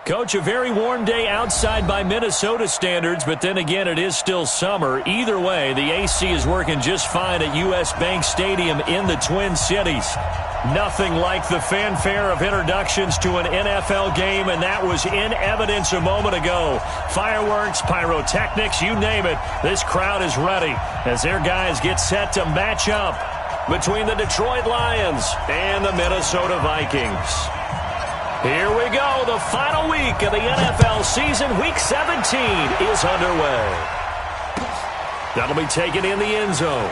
Coach, a very warm day outside by Minnesota standards, but then again, it is still summer. Either way, the AC is working just fine at U.S. Bank Stadium in the Twin Cities. Nothing like the fanfare of introductions to an NFL game, and that was in evidence a moment ago. Fireworks, pyrotechnics, you name it. This crowd is ready as their guys get set to match up between the Detroit Lions and the Minnesota Vikings. Here we go. The final week of the NFL season. Week 17 is underway. That'll be taken in the end zone.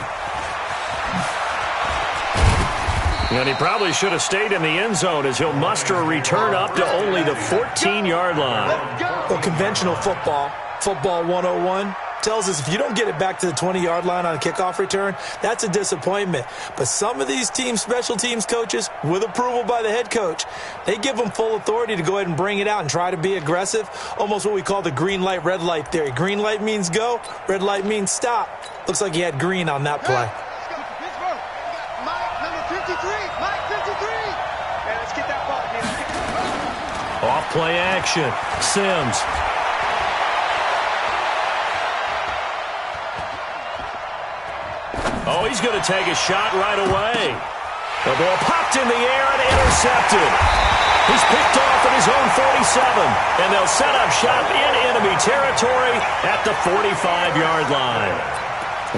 And he probably should have stayed in the end zone as he'll muster a return up to only the 14-yard line. Well, conventional football 101, tells us if you don't get it back to the 20-yard line on a kickoff return, that's a disappointment. But some of these special teams coaches, with approval by the head coach, they give them full authority to go ahead and bring it out and try to be aggressive, almost what we call the green light, red light theory. Green light means go, red light means stop. Looks like he had green on that play. Off play action. Sims. Oh, he's going to take a shot right away. The ball popped in the air and intercepted. He's picked off at his own 47, and they'll set up shop in enemy territory at the 45-yard line.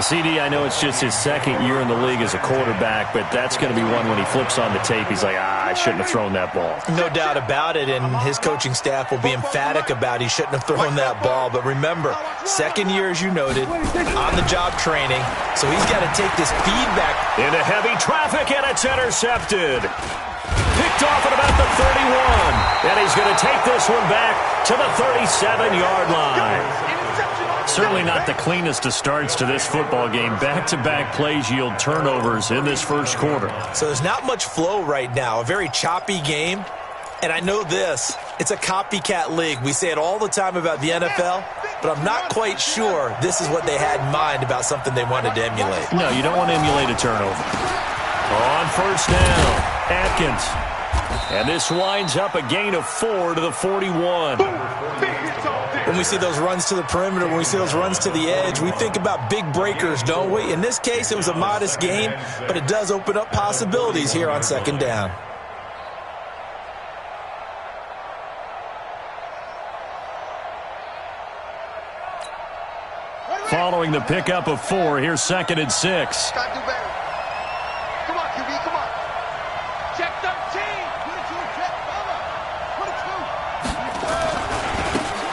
CD, I know it's just his second year in the league as a quarterback, but that's going to be one when he flips on the tape. He's like, I shouldn't have thrown that ball. No doubt about it, and his coaching staff will be emphatic about he shouldn't have thrown that ball. But remember, second year, as you noted, on-the-job training, so he's got to take this feedback. Into heavy traffic, and it's intercepted. Picked off at about the 31, and he's going to take this one back to the 37-yard line. Certainly not the cleanest of starts to this football game. Back-to-back plays yield turnovers in this first quarter. So there's not much flow right now. A very choppy game. And I know this. It's a copycat league. We say it all the time about the NFL, but I'm not quite sure this is what they had in mind about something they wanted to emulate. No, you don't want to emulate a turnover. On first down, Atkins. And this winds up a gain of 4 to the 41. When we see those runs to the perimeter, when we see those runs to the edge, we think about big breakers, don't we? In this case, it was a modest gain, but it does open up possibilities here on second down. Following the pickup of 4, here's 2nd and 6.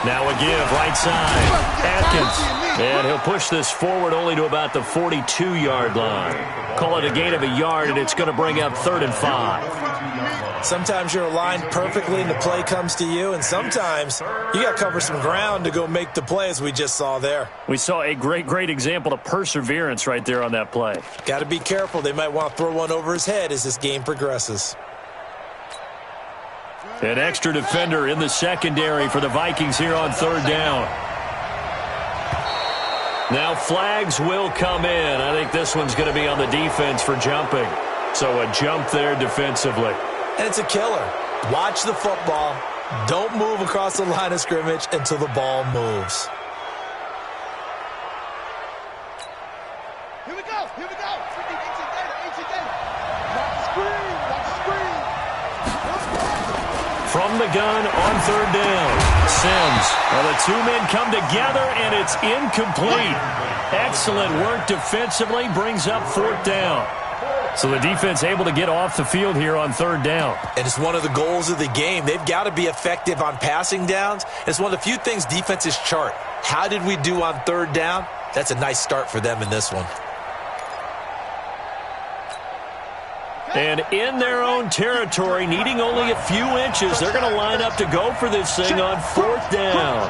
Now a give, right side. Atkins. And he'll push this forward only to about the 42-yard line. Call it a gain of a yard, and it's going to bring up 3rd and 5. Sometimes you're aligned perfectly and the play comes to you, and sometimes you got to cover some ground to go make the play, as we just saw there. We saw a great example of perseverance right there on that play. Got to be careful. They might want to throw one over his head as this game progresses. An extra defender in the secondary for the Vikings here on 3rd down. Now flags will come in. I think this one's going to be on the defense for jumping. So a jump there defensively. And it's a killer. Watch the football. Don't move across the line of scrimmage until the ball moves. Here we go. From the gun on 3rd down. Sims. Well, the two men come together, and it's incomplete. Excellent work defensively. Brings up 4th down. So the defense able to get off the field here on 3rd down. And it's one of the goals of the game. They've got to be effective on passing downs. It's one of the few things defenses chart. How did we do on 3rd down? That's a nice start for them in this one. And in their own territory, needing only a few inches, they're going to line up to go for this thing on 4th down.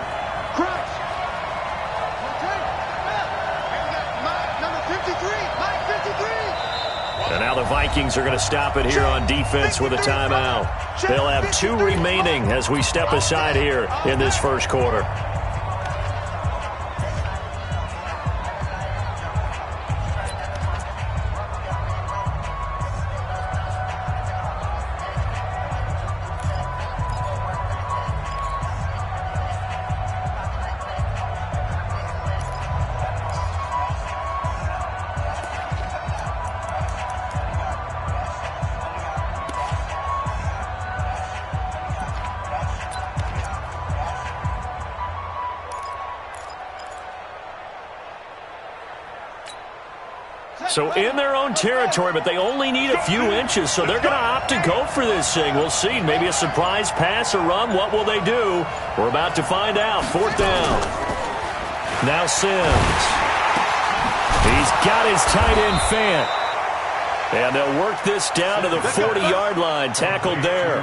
And now the Vikings are going to stop it here on defense with a timeout. They'll have 2 remaining as we step aside here in this first quarter. So in their own territory, but they only need a few inches, so they're going to opt to go for this thing. We'll see. Maybe a surprise pass or run. What will they do? We're about to find out. 4th down. Now Sims. He's got his tight end Fant. And they'll work this down to the 40-yard line. Tackled there.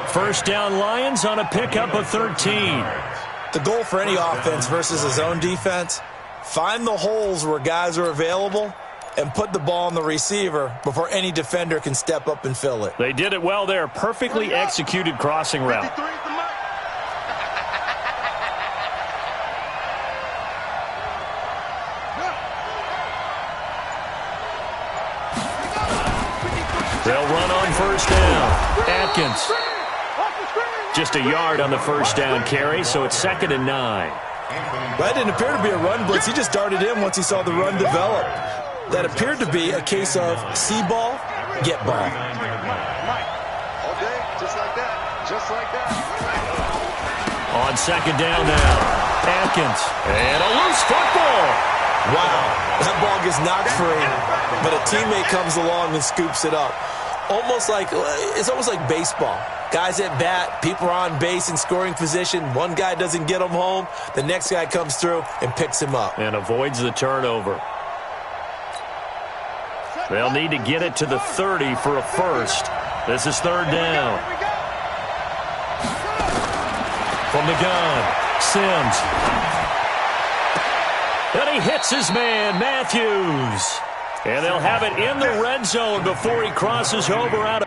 1st down Lions on a pickup of 13. The goal for any offense versus a zone defense, find the holes where guys are available and put the ball on the receiver before any defender can step up and fill it. They did it well there. Perfectly executed crossing route. They'll run on 1st down. Atkins. Just a yard on the 1st down carry, so it's 2nd and 9. That didn't appear to be a run blitz. He just darted in once he saw the run develop. That appeared to be a case of see ball, get ball. Okay, just like that. Just like that. On 2nd down now. Atkins. And a loose football. Wow, that ball gets knocked free, but a teammate comes along and scoops it up. It's almost like baseball. Guys at bat, people are on base in scoring position. One guy doesn't get him home. The next guy comes through and picks him up. And avoids the turnover. They'll need to get it to the 30 for a first. This is 3rd down. From the gun, Sims. And he hits his man, Matthews. And they'll have it in the red zone before he crosses over out of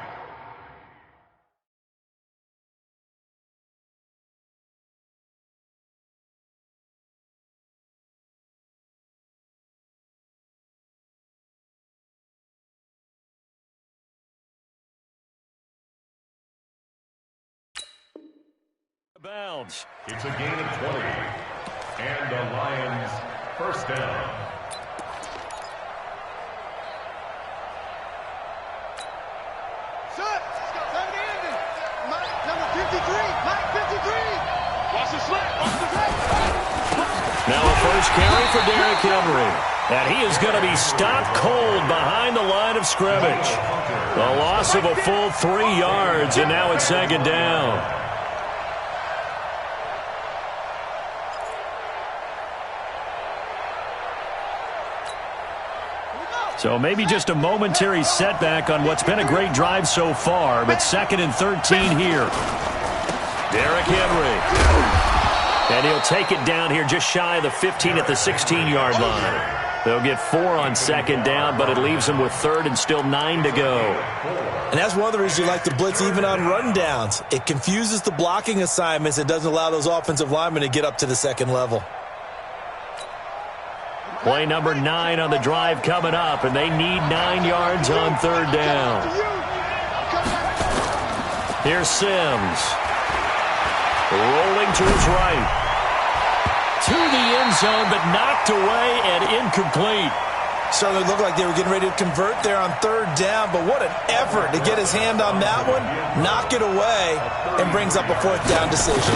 bounds. It's a gain of 20. And the Lions 1st down. Now a first carry for Derrick Henry. And he is going to be stopped cold behind the line of scrimmage. A loss of a full 3 yards, and now it's 2nd down. So maybe just a momentary setback on what's been a great drive so far, but 2nd and 13 here. Derrick Henry. And he'll take it down here just shy of the 15 at the 16-yard line. They'll get 4 on 2nd down, but it leaves them with 3rd and still 9 to go. And that's one of the reasons you like to blitz even on rundowns. It confuses the blocking assignments. It doesn't allow those offensive linemen to get up to the 2nd level. Play number 9 on the drive coming up, and they need 9 yards on 3rd down. Here's Sims. Rolling to his right. To the end zone, but knocked away and incomplete. Certainly looked like they were getting ready to convert there on 3rd down, but what an effort to get his hand on that one, knock it away, and brings up a 4th down decision.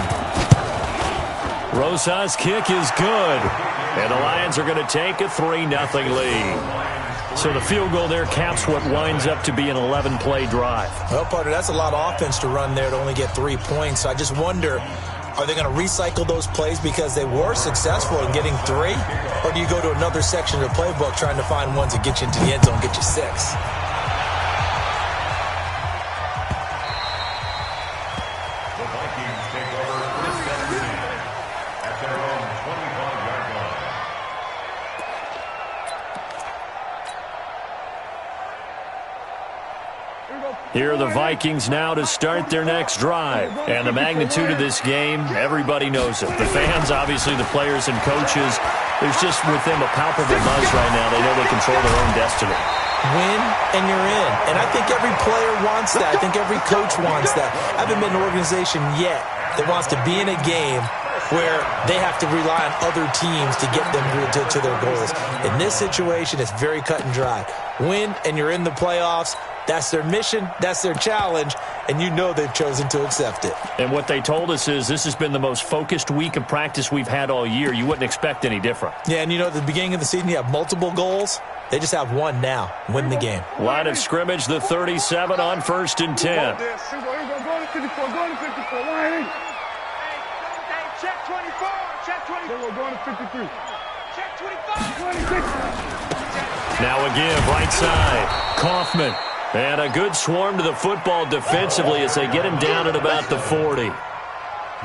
Rosas' kick is good. And the Lions are going to take a 3-0 lead. So the field goal there caps what winds up to be an 11-play drive. Well, partner, that's a lot of offense to run there to only get 3 points. So I just wonder, are they going to recycle those plays because they were successful in getting 3? Or do you go to another section of the playbook trying to find ones that get you into the end zone, get you 6? The Vikings take over 1st and 10 at their own 25-yard line. Here are the Vikings now to start their next drive. And the magnitude of this game, everybody knows it. The fans, obviously the players and coaches, there's just with them a palpable buzz right now. They know they control their own destiny. Win and you're in. And I think every player wants that. I think every coach wants that. I haven't been in an organization yet that wants to be in a game where they have to rely on other teams to get them to their goals. In this situation, it's very cut and dry. Win and you're in the playoffs. That's their mission, that's their challenge, and you know they've chosen to accept it. And what they told us is this has been the most focused week of practice we've had all year. You wouldn't expect any different. Yeah, and you know, at the beginning of the season, you have multiple goals. They just have one now, win the game. Line of scrimmage, the 37 on 1st and 10. Go to 54, go to 54, Lions. Hey, check 24, check 24. We're going to 53. Check 25. 26. Now again, right side, Kaufman. And a good swarm to the football defensively as they get him down at about the 40.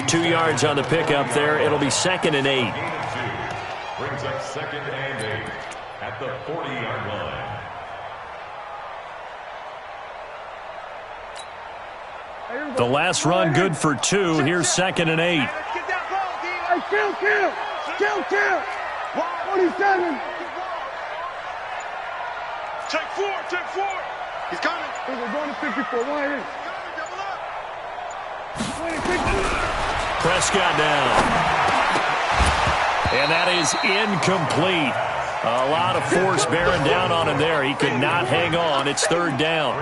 2 yards on the pickup there. It'll be 2nd and 8. Brings up 2nd and 8 at the 40-yard line. The last run good for 2. Here's 2nd and 8. Get that ball, D. Hey, kill. 27. Check 4. He's coming. We're going to 54. Lions. Double up. 26. Prescott down. And that is incomplete. A lot of force bearing down on him there. He could not hang on. It's 3rd down.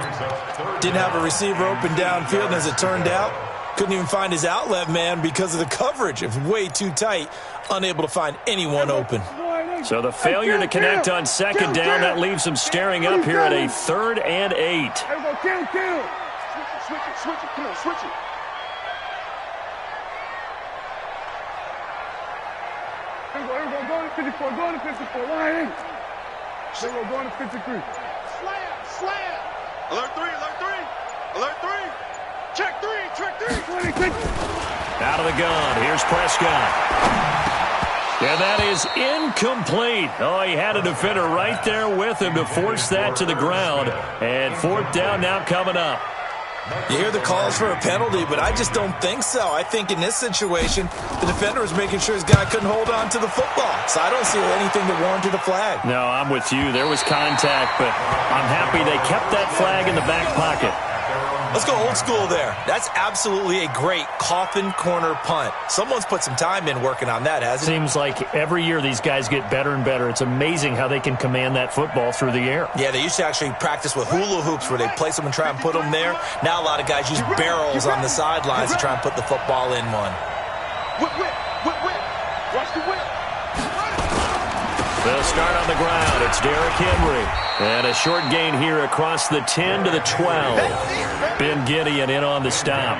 Didn't have a receiver open downfield, and as it turned out, couldn't even find his outlet man because of the coverage. It was way too tight, unable to find anyone open. So the failure to connect on 2nd down, that leaves him staring up here at a 3rd and 8. Kill. Switch it. Come on, switch it. We're going to 54. Going to 54. Lions. We're going to 53. Slam. Alert 3. Check 3. 26. Out of the gun. Here's Prescott. And that is incomplete. Oh, he had a defender right there with him to force that to the ground. And 4th down now coming up. You hear the calls for a penalty, but I just don't think so. I think in this situation, the defender was making sure his guy couldn't hold on to the football. So I don't see anything that warranted a flag. No, I'm with you. There was contact, but I'm happy they kept that flag in the back pocket. Let's go old school there. That's absolutely a great coffin corner punt. Someone's put some time in working on that, hasn't it? Seems like every year these guys get better and better. It's amazing how they can command that football through the air. Yeah, they used to actually practice with hula hoops where they place them and try and put them there. Now a lot of guys use barrels on the sidelines to try and put the football in one. Whip. Watch the whip. They'll start on the ground. It's Derrick Henry. And a short gain here across the 10 to the 12. Ben Gideon in on the stop.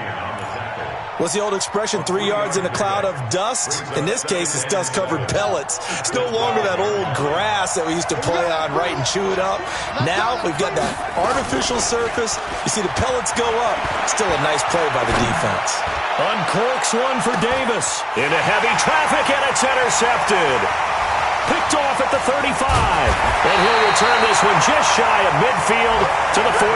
What's the old expression, 3 yards in a cloud of dust? In this case, it's dust-covered pellets. It's no longer that old grass that we used to play on, right, and chew it up. Now we've got that artificial surface. You see the pellets go up. Still a nice play by the defense. Uncorks one for Davis. Into heavy traffic, and it's intercepted. Picked off at the 35. And he'll return this one just shy of midfield to the 49.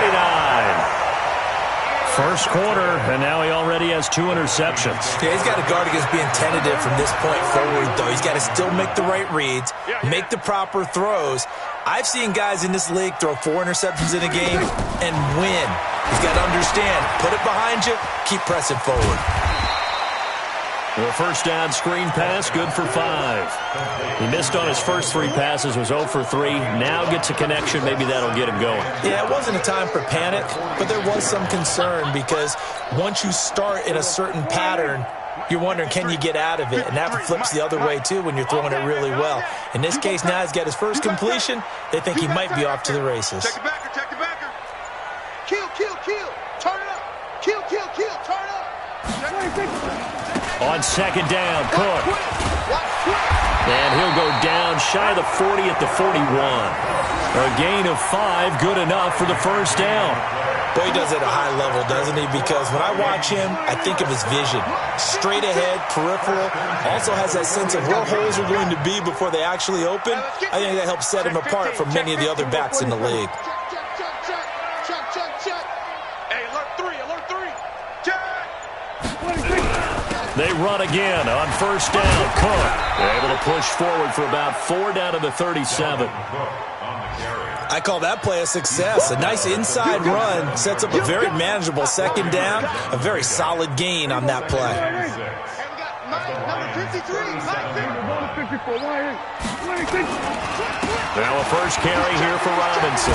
First quarter, and now he already has 2 interceptions. Yeah, he's got to guard against being tentative from this point forward, though. He's got to still make the right reads, make the proper throws. I've seen guys in this league throw 4 interceptions in a game and win. He's got to understand, put it behind you, keep pressing forward. The first down screen pass, good for 5. He missed on his first 3 passes, was 0 for 3. Now gets a connection. Maybe that'll get him going. Yeah, it wasn't a time for panic, but there was some concern because once you start in a certain pattern, you're wondering, can you get out of it? And that flips the other way, too, when you're throwing it really well. In this case, now he's got his first completion. They think he might be off to the races. Check the backer. Kill. Turn it up. Kill. Turn it up. On second down, Cook. And he'll go down shy of the 40 at the 41. A gain of 5, good enough for the first down. Boy, he does it at a high level, doesn't he? Because when I watch him, I think of his vision. Straight ahead, peripheral. Also has that sense of where holes are going to be before they actually open. I think that helps set him apart from many of the other backs in the league. Check. Hey, alert 3. Check. They run again on first down. Cook able to push forward for about 4 down to the 37. I call that play a success. A nice inside run sets up a very manageable second down. A very solid gain on that play. Hey, we got number 53. 54. Now a first carry here for Robinson.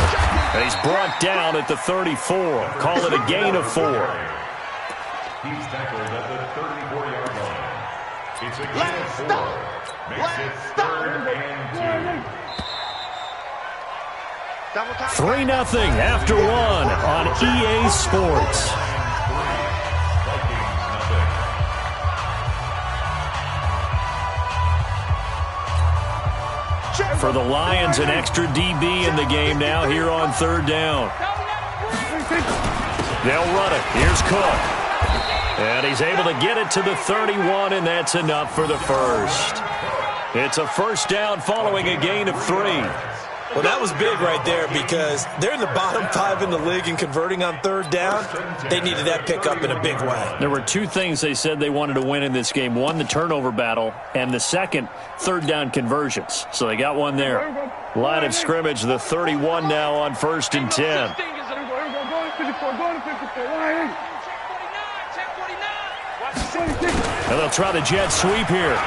And he's brought down at the 34. Call it a gain of 4. He's tackled at the 34-yard line. It's a gain of 4. Makes it 3rd and 2. 3-0 after 1 on EA Sports. For the Lions, an extra DB in the game now here on 3rd down. They'll run it. Here's Cook. And he's able to get it to the 31, and that's enough for the first. It's a first down following a gain of 3. Well, that was big right there because they're in the bottom 5 in the league and converting on 3rd down. They needed that pickup in a big way. There were 2 things they said they wanted to win in this game. One, the turnover battle, and the second, 3rd down conversions. So they got one there. Line of scrimmage, the 31 now on 1st and 10. And they'll try the jet sweep here.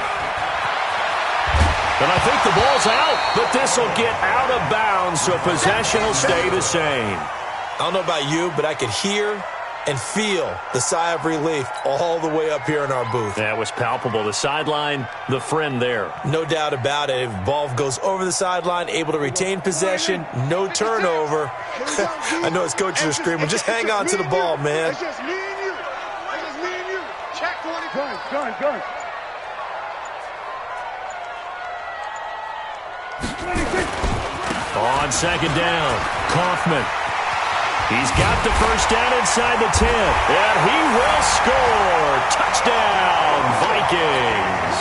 And I think the ball's out, but this will get out of bounds, so possession will stay the same. I don't know about you, but I could hear and feel the sigh of relief all the way up here in our booth. That was palpable. The sideline, the friend there. No doubt about it. If the ball goes over the sideline, able to retain possession, no turnover. I know his coaches are screaming, just hang on to the ball, man. That's just me and you. That's just me and you. Check 20. Gun. On 2nd down, Kaufman. He's got the first down inside the 10, and he will score. Touchdown, Vikings.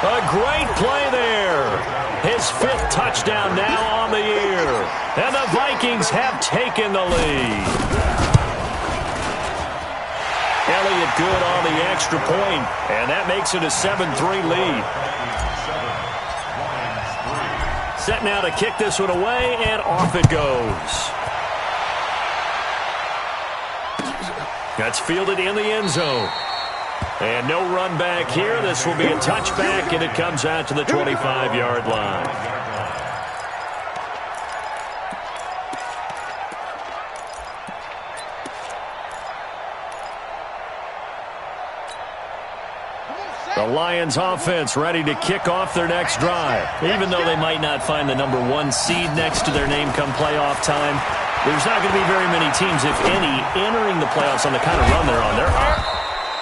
A great play there. His 5th touchdown now on the year, and the Vikings have taken the lead. Elliott good on the extra point, and that makes it a 7-3 lead. Set now to kick this one away, and off it goes. That's fielded in the end zone. And no run back here. This will be a touchback, and it comes out to the 25-yard line. The Lions offense ready to kick off their next drive. Even though they might not find the number 1 seed next to their name come playoff time, there's not going to be very many teams, if any, entering the playoffs on the kind of run they're on. They're hot.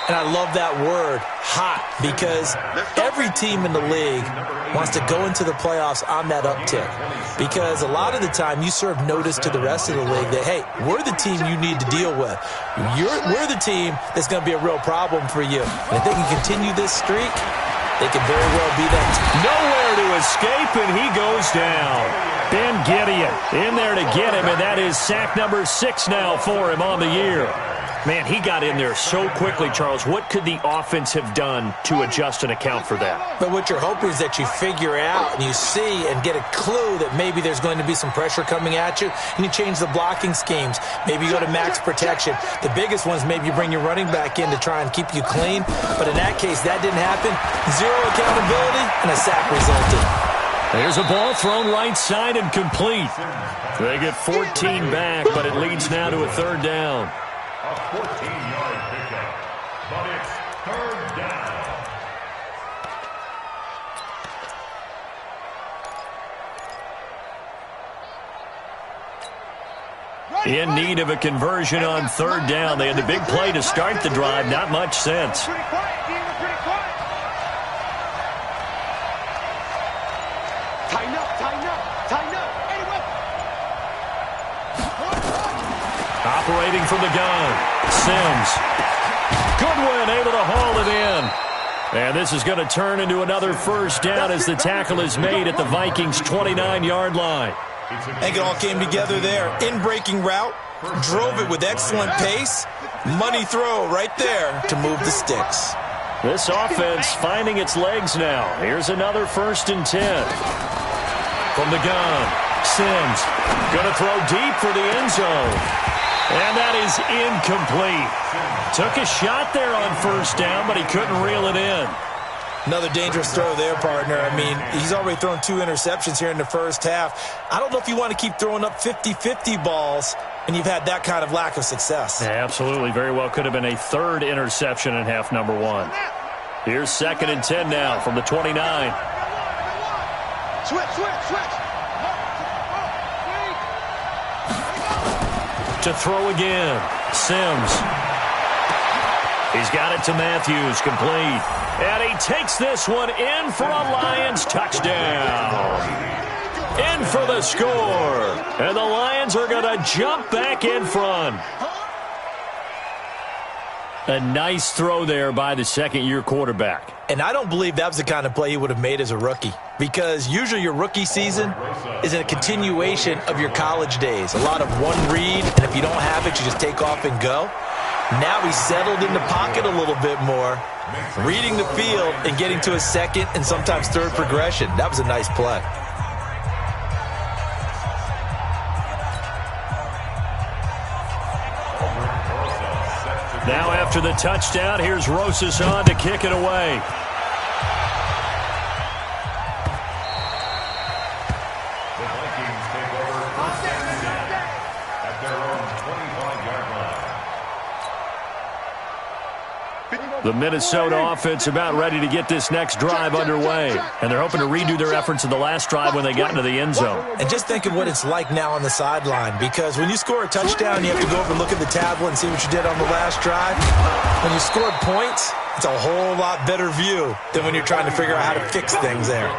And I love that word, hot, because every team in the league wants to go into the playoffs on that uptick. Because a lot of the time you serve notice to the rest of the league that, hey, we're the team you need to deal with. We're the team that's going to be a real problem for you. And if they can continue this streak, they can very well be that team. Nowhere to escape, and he goes down. Ben Gideon in there to get him, and that is sack number 6 now for him on the year. Man, he got in there so quickly, Charles. What could the offense have done to adjust and account for that? But what you're hoping is that you figure out and you see and get a clue that maybe there's going to be some pressure coming at you, and you change the blocking schemes. Maybe you go to max protection. The biggest one is maybe you bring your running back in to try and keep you clean. But in that case, that didn't happen. 0 accountability, and a sack resulted. There's a ball thrown right side and complete. They get 14 back, but it leads now to a 3rd down. A 14-yard pickup, but it's 3rd down. In need of a conversion on 3rd down. They had the big play to start the drive. Not much sense. Pretty quiet, Dean. Pretty quiet. Tighten up. Anyway. Operating from the gun. Sims. Goodwin able to haul it in. And this is going to turn into another first down as the tackle is made at the Vikings' 29-yard line. I think it all came together there. In-breaking route, drove it with excellent pace. Money throw right there to move the sticks. This offense finding its legs now. Here's another 1st and 10. From the gun, Sims going to throw deep for the end zone. And that is incomplete. Took a shot there on 1st down, but he couldn't reel it in. Another dangerous throw there, partner. I mean, he's already thrown 2 interceptions here in the first half. I don't know if you want to keep throwing up 50-50 balls and you've had that kind of lack of success. Yeah, absolutely. Very well could have been a 3rd interception in half number 1. Here's 2nd and 10 now from the 29. Switch. To throw again. Sims. He's got it to Matthews, complete. And he takes this one in for a Lions touchdown. In for the score. And the Lions are going to jump back in front. A nice throw there by the second-year quarterback. And I don't believe that was the kind of play he would have made as a rookie, because usually your rookie season is a continuation of your college days. A lot of one read, and if you don't have it, you just take off and go. Now he's settled in the pocket a little bit more, reading the field and getting to a second and sometimes third progression. That was a nice play. Now after the touchdown, here's Rosas on to kick it away. The Vikings take over first and 10 at their own 25-yard line. The Minnesota offense about ready to get this next drive underway. And they're hoping to redo their efforts in the last drive when they got into the end zone. And just think of what it's like now on the sideline, because when you score a touchdown, you have to go over and look at the tablet and see what you did on the last drive. When you scored points, it's a whole lot better view than when you're trying to figure out how to fix things there.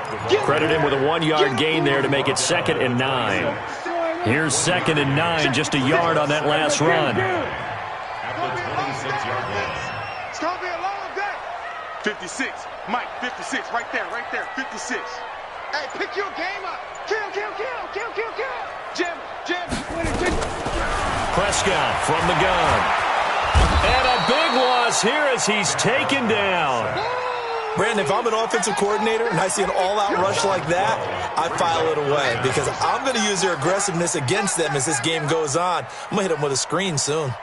Credit him with a 1-yard gain there to make it 2nd and 9. Here's 2nd and 9, just a yard on that last run. At the 26-yard line. It's going to be a long day. 56. Mike, 56. Right there. 56. Hey, pick your game up. Kill. Jim. Prescott from the gun. And a big loss here as he's taken down. Brandon, if I'm an offensive coordinator and I see an all-out rush like that, I file it away, because I'm going to use their aggressiveness against them as this game goes on. I'm going to hit them with a screen soon.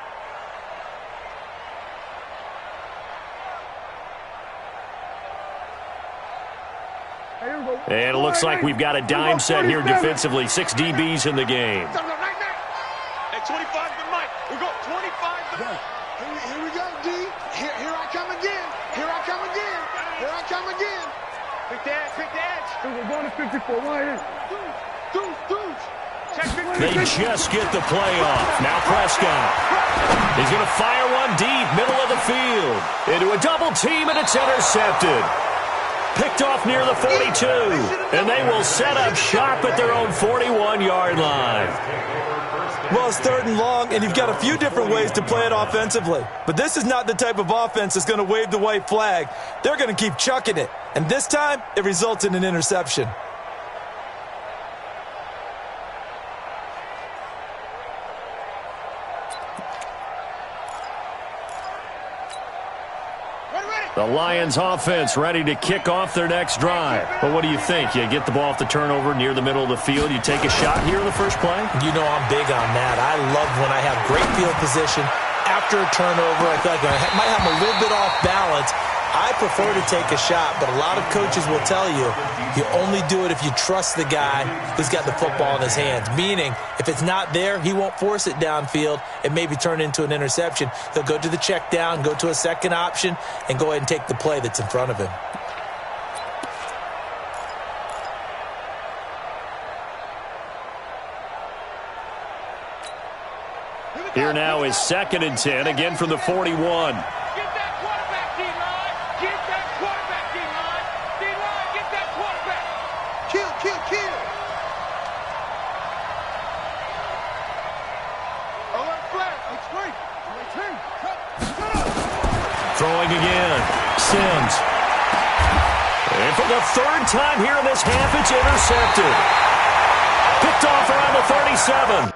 And it looks like we've got a dime set here defensively. 6 DBs in the game. Hey, 25 to Mike. We go 25 to Mike. Here we go, D. Here I come again. Pick the edge. We're going to 54. They just get the play off. Now Prescott. He's going to fire one deep, middle of the field. Into a double team, and it's intercepted. Picked off near the 42. And they will set up shop at their own 41-yard line. Well, it's 3rd and long, and you've got a few different ways to play it offensively. But this is not the type of offense that's going to wave the white flag. They're going to keep chucking it. And this time, it results in an interception. The Lions offense ready to kick off their next drive. But what do you think? You get the ball off the turnover near the middle of the field. You take a shot here in the first play? You know I'm big on that. I love when I have great field position. After a turnover, I feel like I might have a little bit off balance. I prefer to take a shot, but a lot of coaches will tell you, you only do it if you trust the guy who's got the football in his hands. Meaning, if it's not there, he won't force it downfield and maybe turn it into an interception. He'll go to the check down, go to a second option, and go ahead and take the play that's in front of him. Here now is 2nd and 10, again from the 41. Throwing again. Sims. And for the 3rd time here in this half, it's intercepted. Picked off around the 37.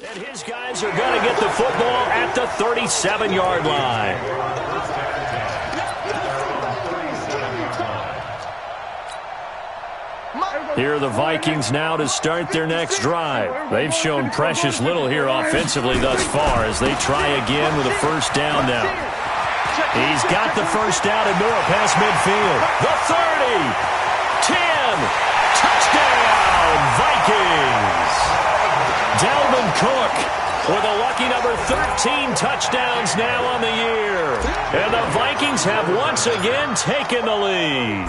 And His guys are going to get the football at the 37-yard line. Here are the Vikings now to start their next drive. They've shown precious little here offensively thus far as they try again with a first down now. He's got the first down and more past midfield. The 30, 10, touchdown, Vikings. Dalvin Cook with a lucky number 13 touchdowns now on the year. And the Vikings have once again taken the lead.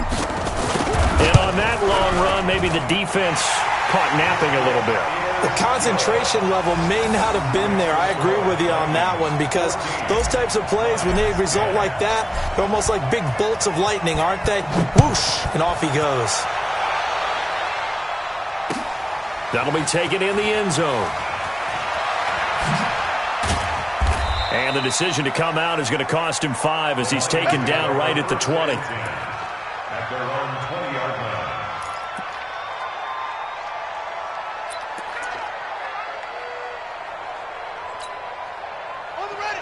And on that long run, maybe the defense caught napping a little bit. The concentration level may not have been there. I agree with you on that one because those types of plays, when they result like that, they're almost like big bolts of lightning, aren't they? Whoosh, and off he goes. That'll be taken in the end zone. And the decision to come out is going to cost him 5 as he's taken down right at the 20. At their own 20-yard line.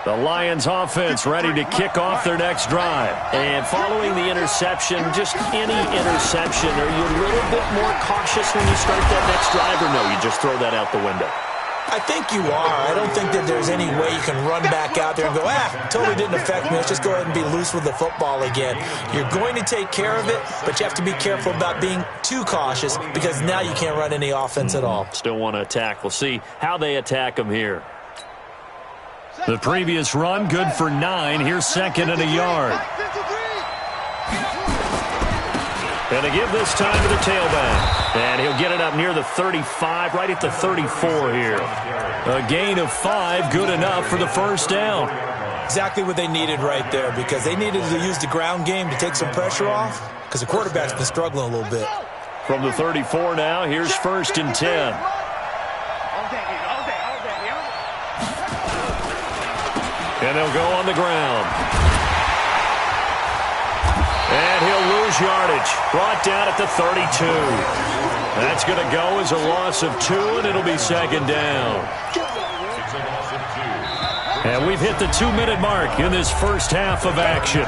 The Lions offense ready to kick off their next drive. And following the interception, just any interception, are you a little bit more cautious when you start that next drive, or no, you just throw that out the window? I think you are. I don't think that there's any way you can run back out there and go, totally didn't affect me. Let's just go ahead and be loose with the football again. You're going to take care of it, but you have to be careful about being too cautious because now you can't run any offense at all. Still want to attack. We'll see how they attack them here. The previous run, good for 9. Here's second and a yard. And they give this time to the tailback. And he'll get it up near the 35, right at the 34 here. A gain of 5, good enough for the first down. Exactly what they needed right there because they needed to use the ground game to take some pressure off because the quarterback's been struggling a little bit. From the 34 now, here's first and 10. And they'll go on the ground. And he'll lose yardage. Brought down at the 32. That's going to go as a loss of 2, and it'll be second down. And we've hit the 2-minute mark in this first half of action.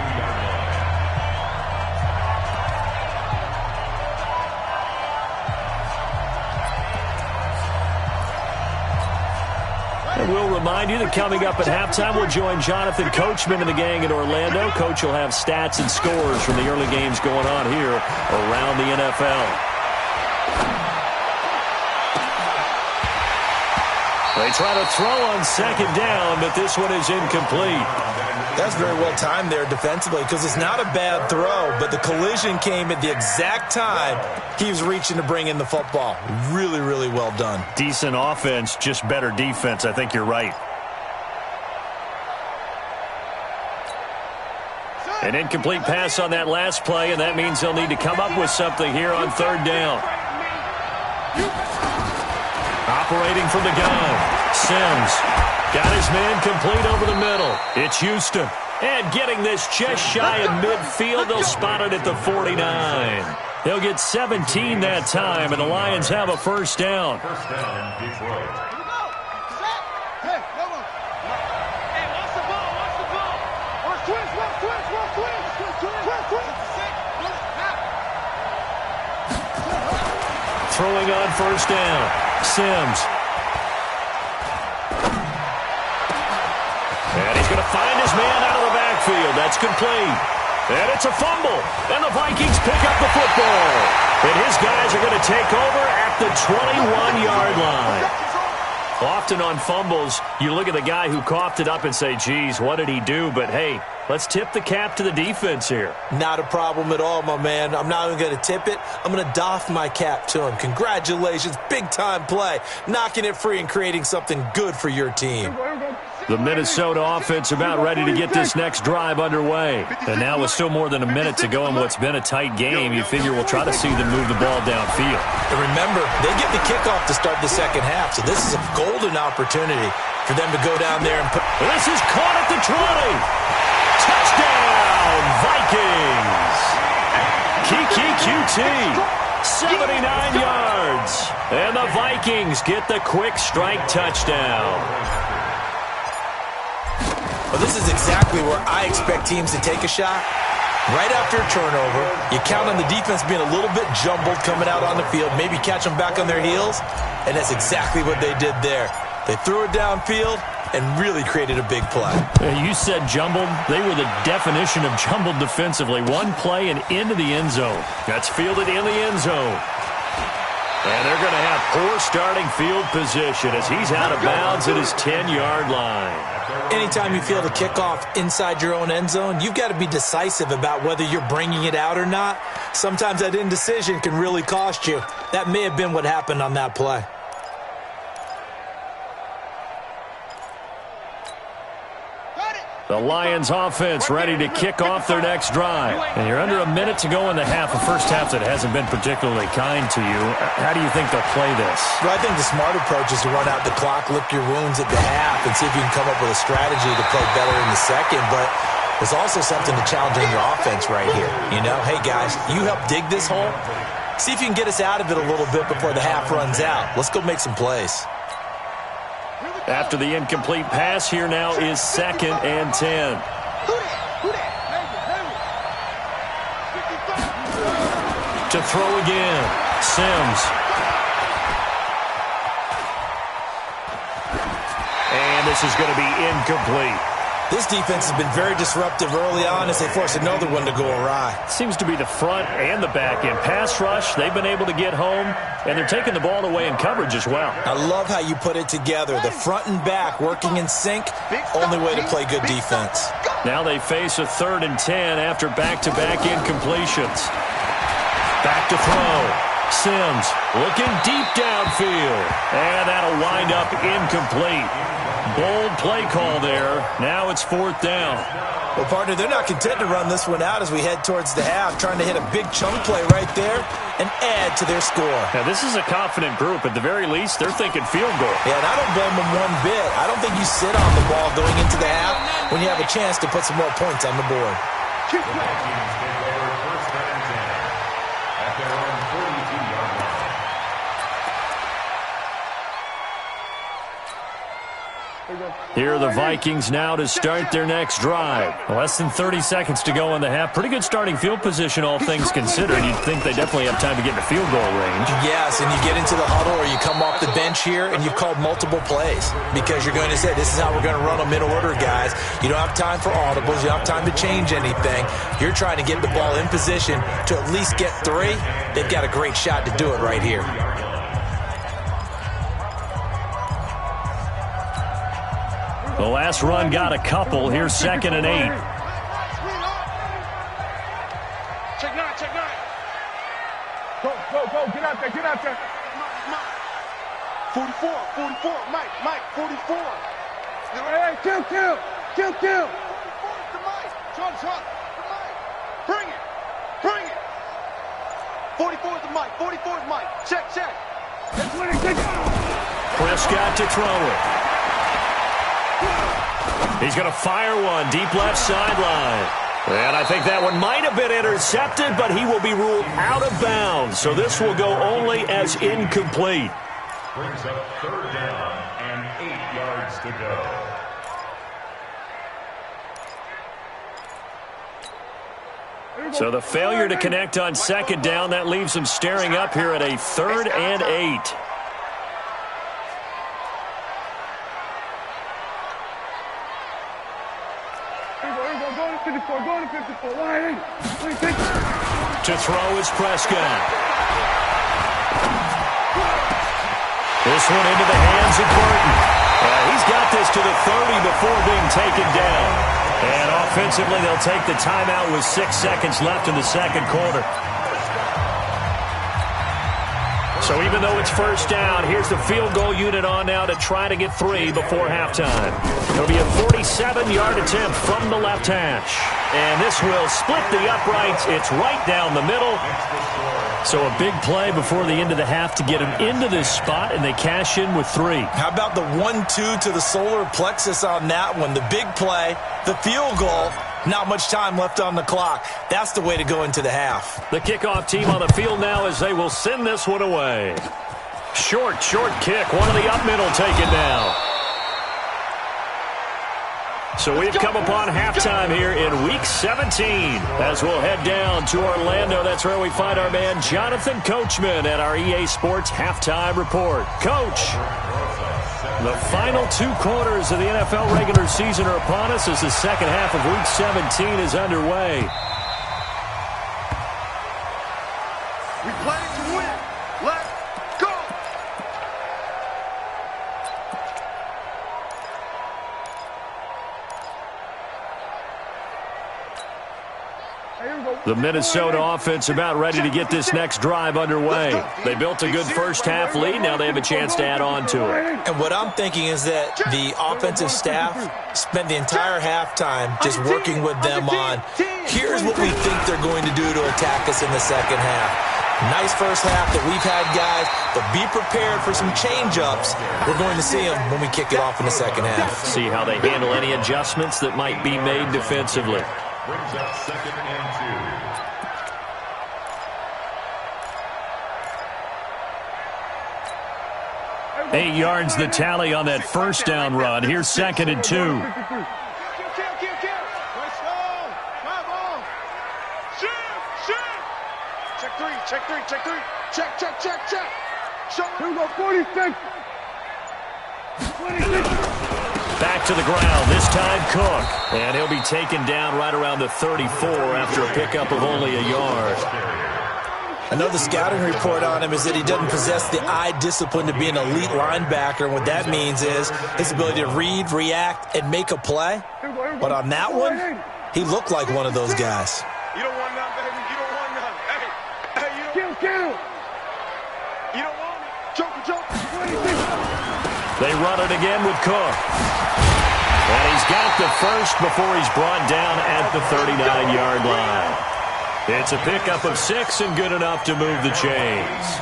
And we'll remind you that coming up at halftime, we'll join Jonathan Coachman and the gang in Orlando. Coach will have stats and scores from the early games going on here around the NFL. They try to throw on second down, but this one is incomplete. That's very well timed there defensively because it's not a bad throw, but the collision came at the exact time he was reaching to bring in the football. Really, really well done. Decent offense, just better defense. I think you're right. An incomplete pass on that last play, and that means they'll need to come up with something here on third down. Operating from the gun, Sims got his man complete over the middle. It's Houston. And getting this just shy of midfield, they'll spot it at the 49. They'll get 17 that time, and the Lions have a first down. First down, Detroit. Throwing on first down, Sims. And he's going to find his man out of the backfield. That's complete. And it's a fumble. And the Vikings pick up the football. And his guys are going to take over at the 21-yard line. Often on fumbles, you look at the guy who coughed it up and say, geez, what did he do? But, hey, let's tip the cap to the defense here. Not a problem at all, my man. I'm not even going to tip it. I'm going to doff my cap to him. Congratulations. Big-time play. Knocking it free and creating something good for your team. The Minnesota offense about ready to get this next drive underway. And now with still more than a minute to go in what's been a tight game, you figure we'll try to see them move the ball downfield. And remember, they get the kickoff to start the second half, so this is a golden opportunity for them to go down there and put... This is caught at the 20. Touchdown, Vikings. Kiki QT, 79 yards. And the Vikings get the quick strike touchdown. Well, this is exactly where I expect teams to take a shot. Right after a turnover, you count on the defense being a little bit jumbled coming out on the field, maybe catch them back on their heels, and that's exactly what they did there. They threw it downfield and really created a big play. You said jumbled. They were the definition of jumbled defensively. One play and into the end zone. That's fielded in the end zone. And they're going to have poor starting field position as he's out of bounds at his 10-yard line. Anytime you field a kickoff inside your own end zone, you've got to be decisive about whether you're bringing it out or not. Sometimes that indecision can really cost you. That may have been what happened on that play. The Lions offense ready to kick off their next drive. And you're under a minute to go in the half, a first half that hasn't been particularly kind to you. How do you think they'll play this? Well, I think the smart approach is to run out the clock, lick your wounds at the half, and see if you can come up with a strategy to play better in the second. But there's also something to challenging your offense right here. You know, hey, guys, you help dig this hole. See if you can get us out of it a little bit before the half runs out. Let's go make some plays. After the incomplete pass, here now is 2nd and 10. To throw again, Sims. And this is going to be incomplete. This defense has been very disruptive early on as they force another one to go awry. Seems to be the front and the back end. Pass rush, they've been able to get home, and they're taking the ball away in coverage as well. I love how you put it together. The front and back working in sync, only way to play good defense. Now they face a 3rd and 10 after back-to-back incompletions. Back to throw. Sims looking deep downfield. And that'll wind up incomplete. Bold play call there. Now it's 4th down. Well, partner, they're not content to run this one out as we head towards the half, trying to hit a big chunk play right there and add to their score. Now, this is a confident group. At the very least, they're thinking field goal. Yeah, and I don't blame them one bit. I don't think you sit on the ball going into the half when you have a chance to put some more points on the board. The Vikings take over 1st and 10 at their own 42-yard line. Here are the Vikings now to start their next drive. Less than 30 seconds to go in the half. Pretty good starting field position, all things considered. You'd think they definitely have time to get in the field goal range. Yes, and you get into the huddle or you come off the bench here and you've called multiple plays because you're going to say, this is how we're going to run them in order, guys. You don't have time for audibles. You don't have time to change anything. You're trying to get the ball in position to at least get 3. They've got a great shot to do it right here. The last run got a couple. Here's 2nd and 8. Check 9, check 9. Go, get out there. 44, Mike, 44. Hey, kill. To Mike, Sean, to Mike. Bring it. 44 is Mike, check. That's what it takes. Prescott to throw it. He's going to fire one deep left sideline. And I think that one might have been intercepted, but he will be ruled out of bounds. So this will go only as incomplete. Brings up 3rd down and 8 yards to go. So the failure to connect on 2nd down, that leaves them staring up here at a 3rd and 8. Going to 54. Line. To throw is Prescott. This one into the hands of Burton. He's got this to the 30 before being taken down. And offensively, they'll take the timeout with 6 seconds left in the 2nd quarter. So even though it's 1st down, here's the field goal unit on now to try to get 3 before halftime. It'll be a 47-yard attempt from the left hash. And this will split the uprights. It's right down the middle. So a big play before the end of the half to get them into this spot, and they cash in with 3. How about the 1-2 to the solar plexus on that one? The big play, the field goal, not much time left on the clock. That's the way to go into the half. The kickoff team on the field now as they will send this one away. Short kick. One of the up middle taken down. So we've come upon halftime here in Week 17 as we'll head down to Orlando. That's where we find our man Jonathan Coachman at our EA Sports Halftime Report. Coach, the final 2 quarters of the NFL regular season are upon us as the second half of Week 17 is underway. We play to win. Let's go. The Minnesota offense about ready to get this next drive underway. They built a good first half lead. Now they have a chance to add on to it. And what I'm thinking is that the offensive staff spent the entire halftime just working with them on, here's what we think they're going to do to attack us in the second half. Nice first half that we've had, guys, but be prepared for some change-ups. We're going to see them when we kick it off in the second half. See how they handle any adjustments that might be made defensively. Brings up 2nd and 2. 8 yards the tally on that first down run. Here's 2nd and 2. Check three. Check. Here we go, 46. 26. Back to the ground, this time Cook. And he'll be taken down right around the 34 after a pickup of only a yard. I know the scouting report on him is that he doesn't possess the eye discipline to be an elite linebacker. And what that means is his ability to read, react, and make a play. But on that one, he looked like one of those guys. You don't want none, baby. You don't want none. Hey, you don't kill. You don't want it. Choke. 26. They run it again with Cook. And he's got the first before he's brought down at the 39-yard line. It's a pickup of 6 and good enough to move the chains.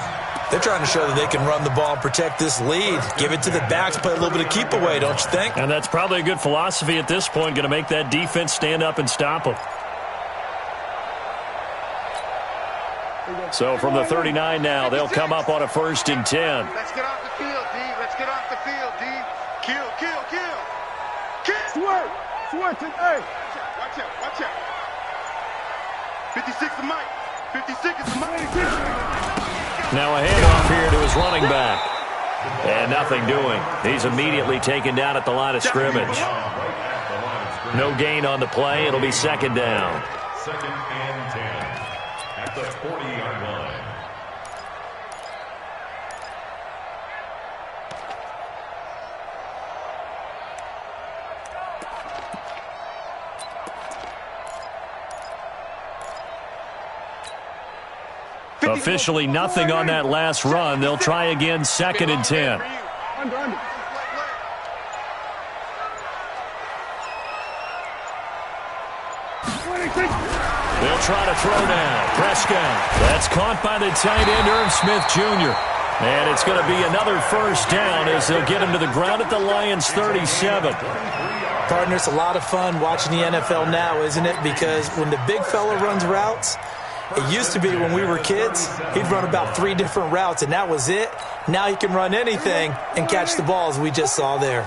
They're trying to show that they can run the ball and protect this lead. Give it to the backs, play a little bit of keep away, don't you think? And that's probably a good philosophy at this point, going to make that defense stand up and stop them. So from the 39 now, they'll come up on a 1st and 10. Let's get off the field, D. Let's get off the field, D. Kill. Switch it, hey. Watch out. 56 is Mike. 56 is Mike. Now a handoff here to his running back. And nothing doing. He's immediately taken down at the line of scrimmage. No gain on the play. It'll be 2nd down. 2nd and 10 at the 40-yard line. Officially nothing on that last run. They'll try again 2nd and 10. Under. They'll try to throw now. Prescott. That's caught by the tight end, Irv Smith Jr. And it's going to be another 1st down as they'll get him to the ground at the Lions' 37. Partner, it's a lot of fun watching the NFL now, isn't it? Because when the big fella runs routes, it used to be when we were kids, he'd run about 3 different routes, and that was it. Now he can run anything and catch the ball, as we just saw there.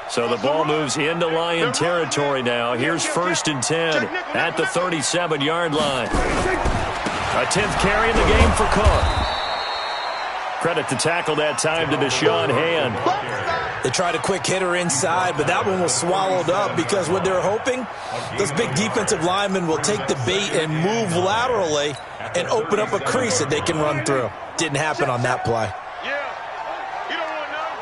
So the ball moves into Lion territory now. Here's 1st and 10 at the 37-yard line. A 10th carry in the game for Cook. Credit the tackle that time to Deshaun Hand. They tried a quick hitter inside, but that one was swallowed up because what they're hoping, those big defensive linemen will take the bait and move laterally and open up a crease that they can run through. Didn't happen on that play. You don't want none.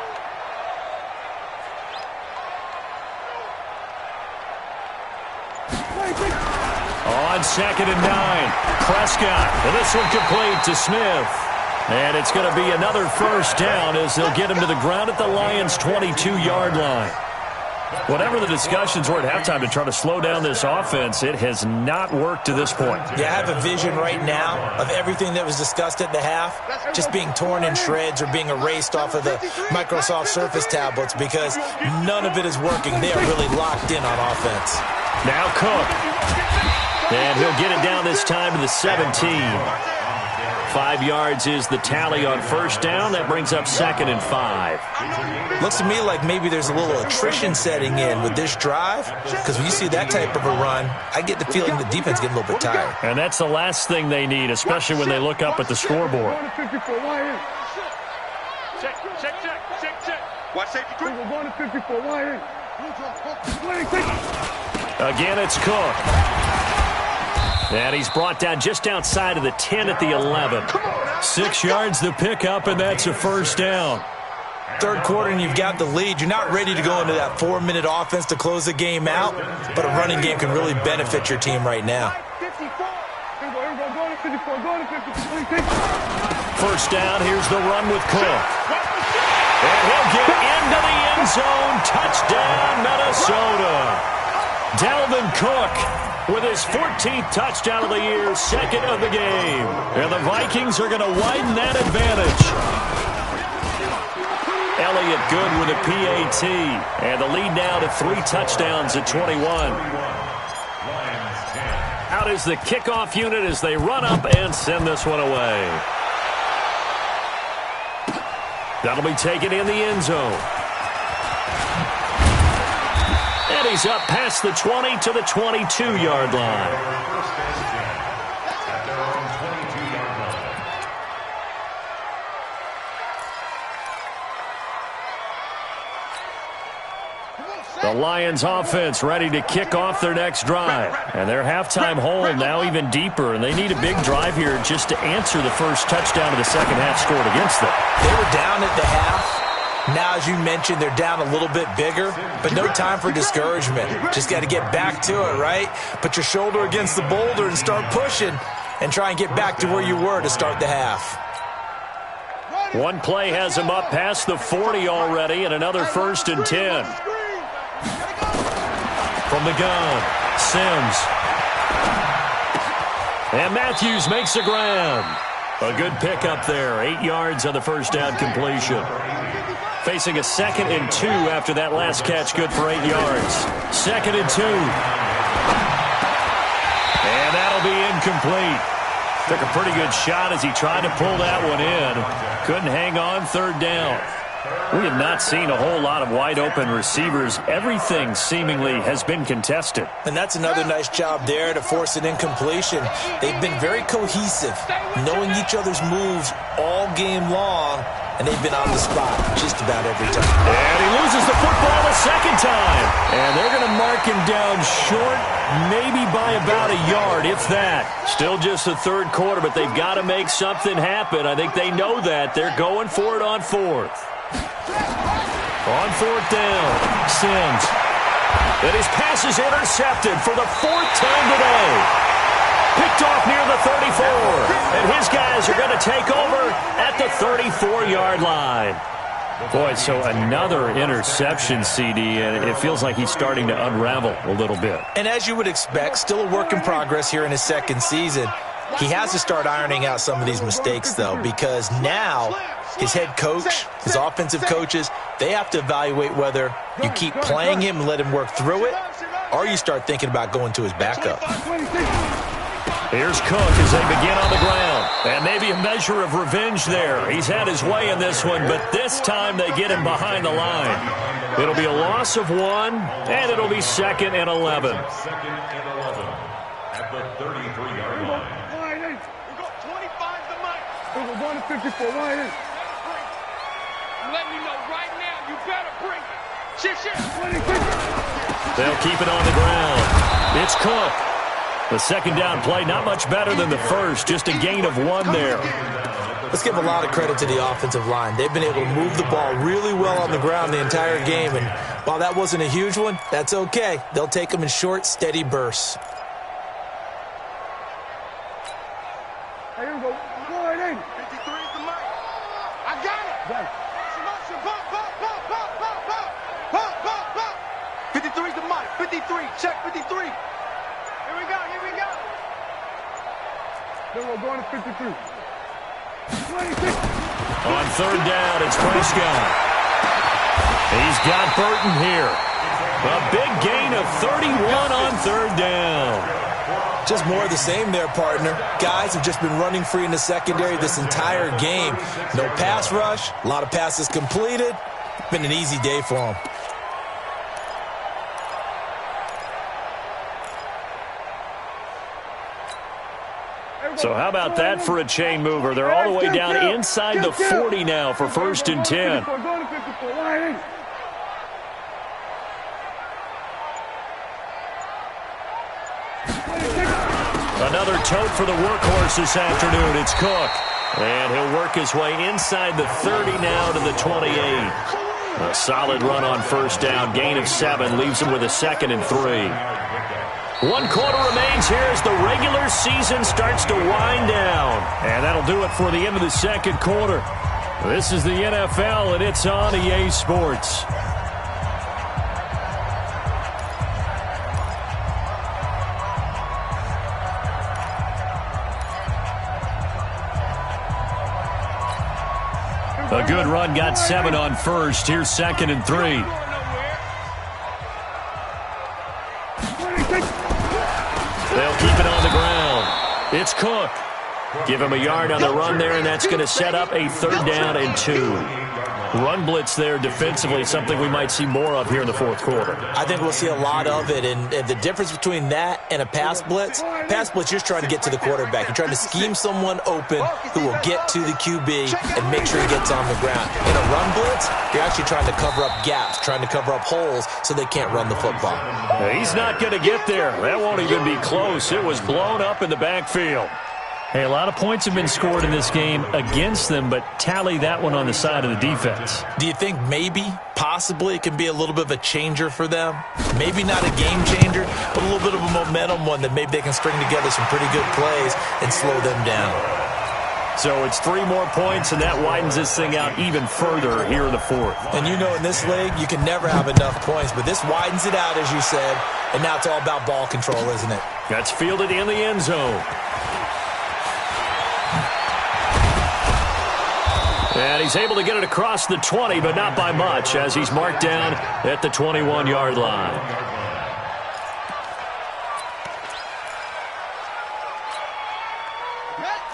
On 2nd and 9, Prescott. And this one complete to Smith. And it's going to be another 1st down as they'll get him to the ground at the Lions' 22-yard line. Whatever the discussions were at halftime to try to slow down this offense, it has not worked to this point. Yeah, I have a vision right now of everything that was discussed at the half just being torn in shreds or being erased off of the Microsoft Surface tablets because none of it is working. They are really locked in on offense. Now Cook. And he'll get it down this time to the 17. 5 yards is the tally on first down. That brings up 2nd and 5. Looks to me like maybe there's a little attrition setting in with this drive, because when you see that type of a run, I get the feeling the defense getting a little bit tired. And that's the last thing they need, especially when they look up at the scoreboard. Again, it's Cook. And he's brought down just outside of the 10 at the 11. 6 yards the pickup, and that's a first down. Third quarter and you've got the lead. You're not ready to go into that 4-minute offense to close the game out, but a running game can really benefit your team right now. First down, here's the run with Cook. And he'll get into the end zone. Touchdown, Minnesota. Dalvin Cook with his 14th touchdown of the year, 2nd of the game. And the Vikings are going to widen that advantage. Elliott good with a PAT. And the lead now to 3 touchdowns at 21. Out is the kickoff unit as they run up and send this one away. That'll be taken in the end zone. And he's up past the 20 to the 22-yard line. The Lions offense ready to kick off their next drive. And their halftime hole now even deeper, and they need a big drive here just to answer the first touchdown of the second half scored against them. They were down at the half. Now, as you mentioned, they're down a little bit bigger, but no time for discouragement. Just got to get back to it, right? Put your shoulder against the boulder and start pushing and try and get back to where you were to start the half. One play has him up past the 40 already, and another 1st and 10. From the gun, Sims. And Matthews makes the ground. A good pickup there. 8 yards on the first down completion. Facing a 2nd and 2 after that last catch, good for 8 yards. 2nd and 2. And that'll be incomplete. Took a pretty good shot as he tried to pull that one in. Couldn't hang on, 3rd down. We have not seen a whole lot of wide-open receivers. Everything seemingly has been contested. And that's another nice job there to force an incompletion. They've been very cohesive, knowing each other's moves all game long, and they've been on the spot just about every time. And he loses the football a 2nd time. And they're going to mark him down short, maybe by about a yard, if that. Still just the 3rd quarter, but they've got to make something happen. I think they know that. They're going for it on 4th. On 4th down, Sims. And his pass is intercepted for the 4th time today. Picked off near the 34. And his guys are going to take over at the 34-yard line. Boy, so another interception, CD, and it feels like he's starting to unravel a little bit. And as you would expect, still a work in progress here in his 2nd season. He has to start ironing out some of these mistakes, though, because now his head coach, his offensive coaches, they have to evaluate whether you keep playing him and let him work through it, or you start thinking about going to his backup. Here's Cook as they begin on the ground. And maybe a measure of revenge there. He's had his way in this one, but this time they get him behind the line. It'll be a loss of 1, and it'll be 2nd and 11. At the 33-yard line. We're going to 54. Line in. I'm letting you know right now, you better bring it. Shit. They'll keep it on the ground. It's Cook. The 2nd down play, not much better than the first, just a gain of 1 there. Let's give a lot of credit to the offensive line. They've been able to move the ball really well on the ground the entire game, and while that wasn't a huge one, that's okay. They'll take them in short, steady bursts. Hey, here we go. Line in. 53 is the mic. I got it. Got it. 53 is the mic. 53. Check 53. Here we go. Then we're going to 53. 26. On 3rd down, it's Prescott. He's got Burton here. A big gain of 31 on 3rd down. Just more of the same there, partner. Guys have just been running free in the secondary this entire game. No pass rush, a lot of passes completed. Been an easy day for them. So how about that for a chain mover? They're all the way down inside the 40 now for 1st and 10. Another tote for the workhorse this afternoon. It's Cook. And he'll work his way inside the 30 now to the 28. A solid run on 1st down. Gain of 7 leaves him with a 2nd and 3. 1 quarter remains here as the regular season starts to wind down. And that'll do it for the end of the 2nd quarter. This is the NFL, and it's on EA Sports. A good run, got 7 on 1st. Here's 2nd and 3. They'll keep it on the ground. It's Cook. Give him a yard on the run there, and that's going to set up a 3rd down and 2. Run blitz there defensively, something we might see more of here in the 4th quarter. I think we'll see a lot of it, and the difference between that and a pass blitz, you're just trying to get to the quarterback. You're trying to scheme someone open who will get to the QB and make sure he gets on the ground. In a run blitz, you're actually trying to cover up gaps, trying to cover up holes so they can't run the football. He's not going to get there. That won't even be close. It was blown up in the backfield. Hey, a lot of points have been scored in this game against them, but tally that one on the side of the defense. Do you think maybe, possibly, it can be a little bit of a changer for them? Maybe not a game changer, but a little bit of a momentum one that maybe they can string together some pretty good plays and slow them down. So it's 3 more points, and that widens this thing out even further here in the 4th. And you know in this league, you can never have enough points, but this widens it out, as you said, and now it's all about ball control, isn't it? That's fielded in the end zone. And he's able to get it across the 20, but not by much, as he's marked down at the 21-yard line.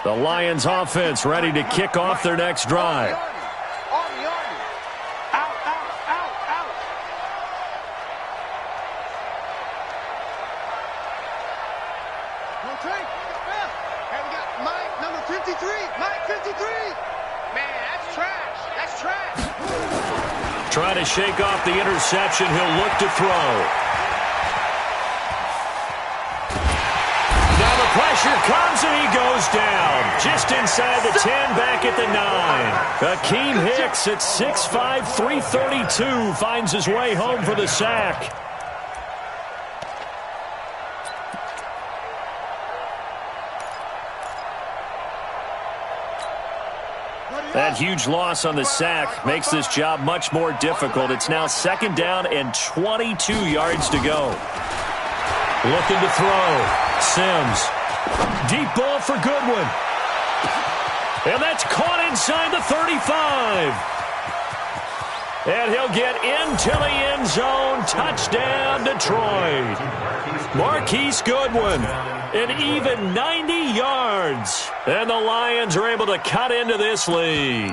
The Lions offense ready to kick off their next drive. Trying to shake off the interception. He'll look to throw. Now the pressure comes and he goes down. Just inside the 10, back at the 9. Akeem Hicks at 6'5", 332 finds his way home for the sack. That huge loss on the sack makes this job much more difficult. It's now 2nd down and 22 yards to go. Looking to throw. Sims. Deep ball for Goodwin. And that's caught inside the 35. And he'll get into the end zone. Touchdown, Detroit. Marquise Goodwin. An even 90 yards. And the Lions are able to cut into this lead.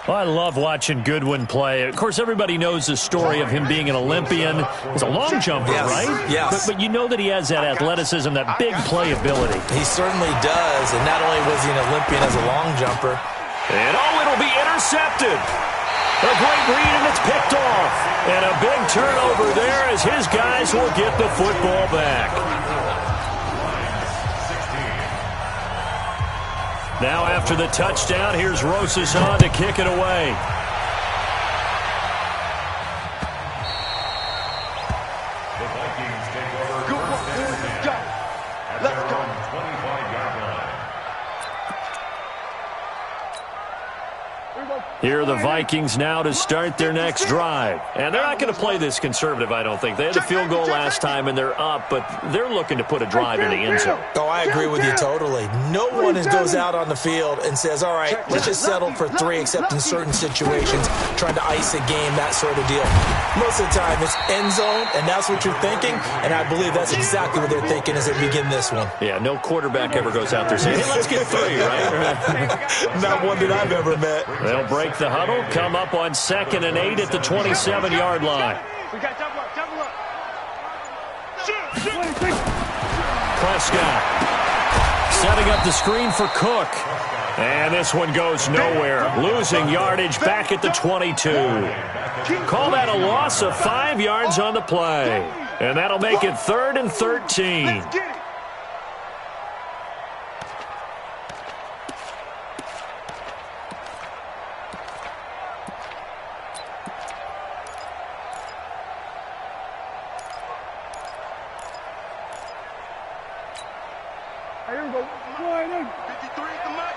Well, I love watching Goodwin play. Of course, everybody knows the story of him being an Olympian. He's a long jumper, right? Yes. But you know that he has that athleticism, that big playability. He certainly does. And not only was he an Olympian as a long jumper. And it'll be intercepted. A great read, and it's picked off. And a big turnover there as his guys will get the football back. Now after the touchdown, here's Rosas on to kick it away. The Vikings take over. Let's go. 25-yard line. Here are the Vikings now to start their next drive. And they're not going to play this conservative, I don't think. They had the field goal last time, and they're up, but they're looking to put a drive in the end zone. Oh, I agree with you totally. No one goes out on the field and says, all right, let's just settle for 3, except in certain situations, trying to ice a game, that sort of deal. Most of the time, it's end zone, and that's what you're thinking, and I believe that's exactly what they're thinking as they begin this one. Yeah, no quarterback ever goes out there saying, hey, let's get 3, right? Not one that I've ever met. They'll break the huddle, come up on 2nd and 8 at the 27-yard line. We got double up, double up. Prescott setting up the screen for Cook. And this one goes nowhere. Losing yardage back at the 22. Call that a loss of 5 yards on the play. And that'll make it 3rd and 13. Here we go. 53 at the mic.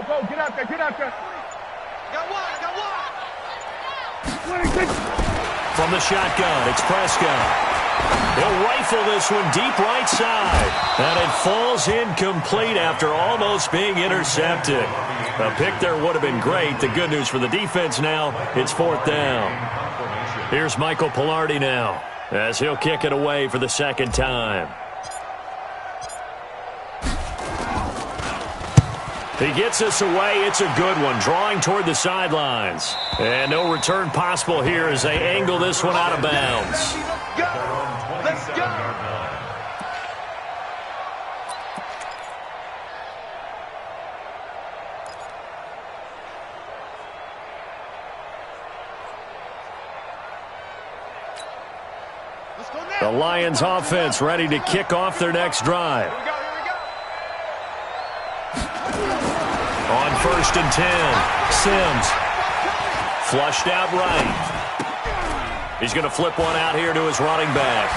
Go, get out there, Got one. 26. From the shotgun, it's Prescott. He'll rifle this one deep right side. And it falls incomplete after almost being intercepted. A pick there would have been great. The good news for the defense now, it's 4th down. Here's Michael Pilardi now, as he'll kick it away for the 2nd time. He gets us away. It's a good one, drawing toward the sidelines. And no return possible here as they angle this one out of bounds. Let's go. The Lions offense ready to kick off their next drive. On 1st and 10, Sims. Flushed out right. He's going to flip one out here to his running back.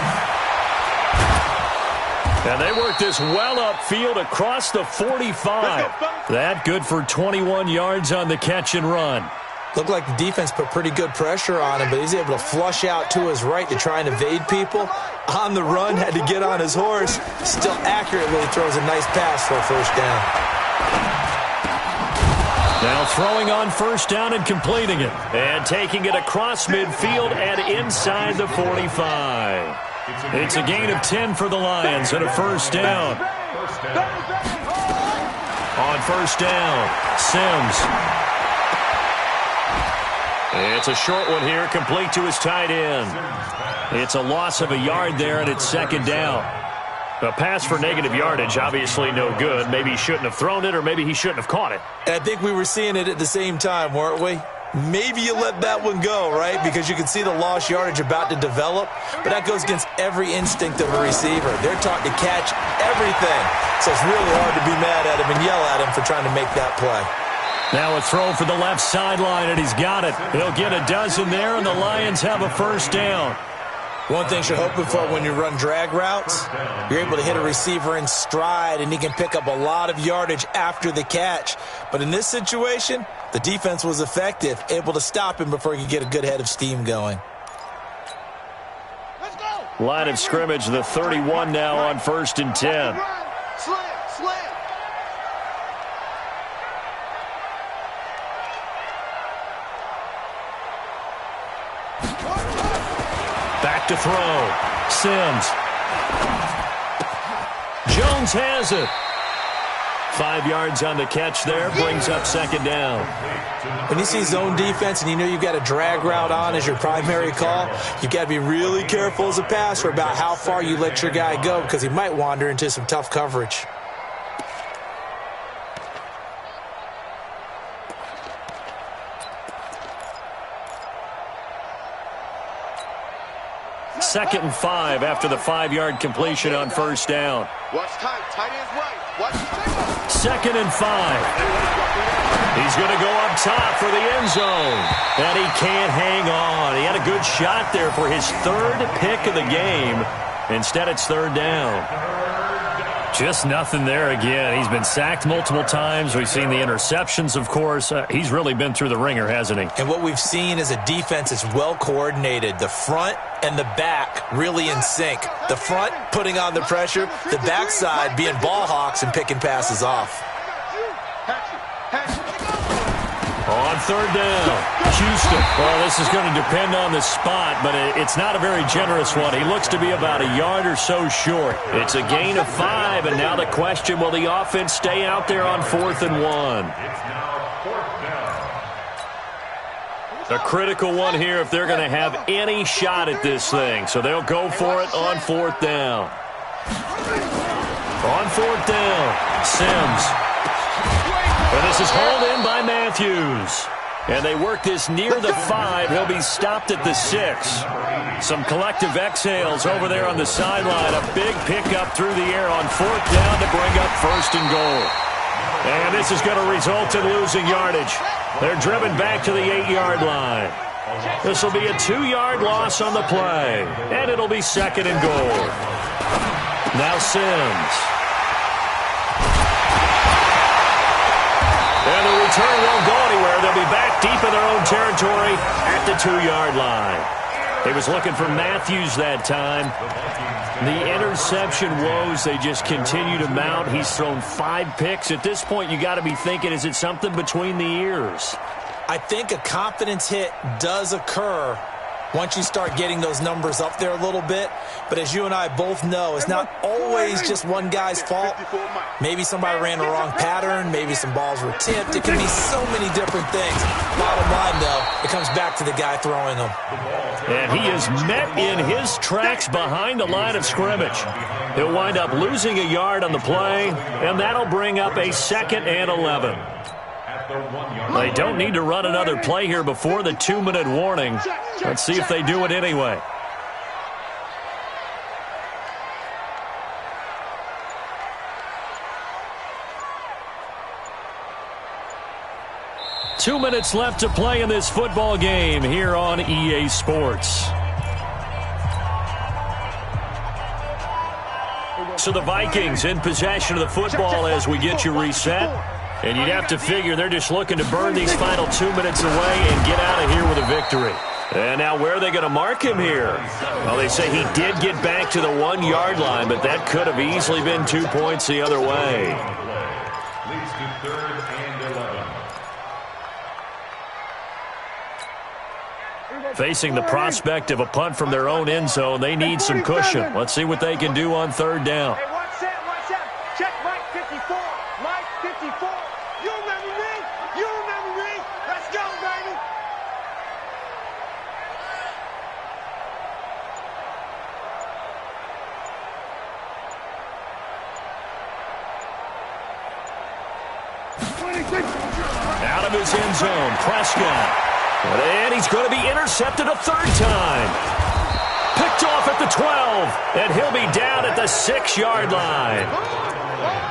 And they work this well upfield across the 45. That good for 21 yards on the catch and run. Looked like the defense put pretty good pressure on him, but he's able to flush out to his right to try and evade people. On the run, had to get on his horse. Still accurately throws a nice pass for a 1st down. Now throwing on 1st down and completing it. And taking it across midfield and inside the 45. It's a gain of 10 for the Lions and a 1st down. On 1st down, Sims. It's a short one here, complete to his tight end. It's a loss of a yard there, and it's 2nd down. A pass for negative yardage, obviously no good. Maybe he shouldn't have thrown it, or maybe he shouldn't have caught it. I think we were seeing it at the same time, weren't we? Maybe you let that one go, right? Because you can see the lost yardage about to develop, but that goes against every instinct of a receiver. They're taught to catch everything, so it's really hard to be mad at him and yell at him for trying to make that play. Now a throw for the left sideline, and he's got it. He'll get a dozen there, and the Lions have a 1st down. One thing you're hoping for when you run drag routes, you're able to hit a receiver in stride, and he can pick up a lot of yardage after the catch. But in this situation, the defense was effective, able to stop him before he could get a good head of steam going. Let's go. Line of scrimmage, the 31 now on 1st and 10. Slam. Back to throw. Sims. Jones has it. 5 yards on the catch there, brings up 2nd down. When you see zone defense and you know you've got a drag route on as your primary call, you've got to be really careful as a passer about how far you let your guy go because he might wander into some tough coverage. Second and 5 after the 5-yard completion on 1st down. Watch tight. Tight ends right. Watch tight. 2nd and 5. He's going to go up top for the end zone. And he can't hang on. He had a good shot there for his 3rd pick of the game. Instead, it's 3rd down. Just nothing there again. He's been sacked multiple times. We've seen the interceptions, of course. He's really been through the ringer, hasn't he? And what we've seen is a defense that's well coordinated. The front and the back really in sync. The front putting on the pressure, the backside being ball hawks and picking passes off. On third down, Houston. Well, this is going to depend on the spot, but it's not a very generous one. He looks to be about a yard or so short. It's a gain of 5, and now the question, will the offense stay out there on 4th and 1? It's now 4th down. A critical one here if they're going to have any shot at this thing. So they'll go for it on 4th down. On 4th down, Sims. And this is hauled in by Matthews. And they work this near the 5. He'll be stopped at the 6. Some collective exhales over there on the sideline. A big pickup through the air on 4th down to bring up 1st and goal. And this is going to result in losing yardage. They're driven back to the 8-yard line. This will be a 2-yard loss on the play. And it'll be 2nd and goal. Now Sims. And the return won't go anywhere. They'll be back deep in their own territory at the 2-yard line. He was looking for Matthews that time. The interception woes, they just continue to mount. He's thrown 5 picks. At this point, you got to be thinking, is it something between the ears? I think a confidence hit does occur once you start getting those numbers up there a little bit. But as you and I both know, it's not always just one guy's fault. Maybe somebody ran the wrong pattern. Maybe some balls were tipped. It can be so many different things. Bottom line, though, it comes back to the guy throwing them. And he is met in his tracks behind the line of scrimmage. He'll wind up losing a yard on the play, and that'll bring up a 2nd and 11. They don't need to run another play here before the 2-minute warning. Let's see if they do it anyway. Two minutes left to play in this football game here on EA Sports. So the Vikings in possession of the football as we get you reset. And you'd have to figure they're just looking to burn these final 2 minutes away and get out of here with a victory. And now where are they going to mark him here? Well, they say he did get back to the 1-yard line, but that could have easily been 2 points the other way. Leads to 3rd and 11. Facing the prospect of a punt from their own end zone, they need some cushion. Let's see what they can do on 3rd down. Hey, one set. Check Mike 54. Mike 54. You remember me? You remember me? Let's go, baby. Out of his end zone, Prescott. And he's going to be intercepted a 3rd time. Picked off at the 12, and he'll be down at the 6-yard line.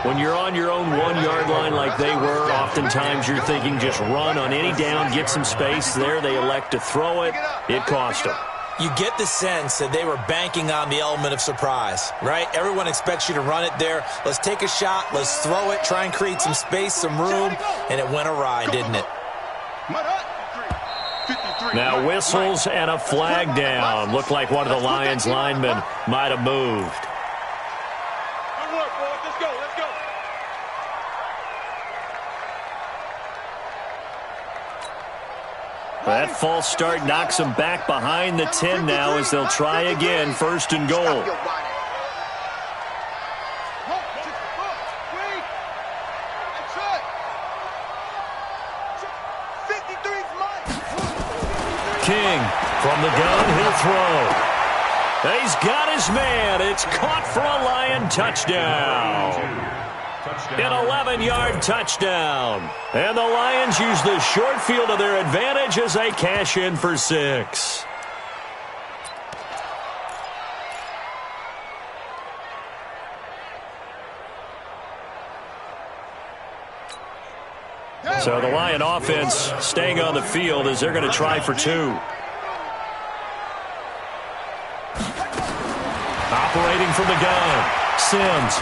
When you're on your own 1-yard line like they were, oftentimes you're thinking just run on any down, get some space. There they elect to throw it. It cost them. You get the sense that they were banking on the element of surprise, right? Everyone expects you to run it there. Let's take a shot. Let's throw it. Try and create some space, some room. And it went awry, didn't it? Now whistles and a flag down. Looked like one of the Lions linemen might have moved. Good work, boys. Let's go. That false start knocks them back behind the 10 now as they'll try again, 1st and goal. King from the gun, he'll throw. He's got his man. It's caught for a Lion touchdown. An 11-yard touchdown. And the Lions use the short field to their advantage as they cash in for 6. So the Lion offense staying on the field as they're going to try for 2. Operating from the gun, Sims.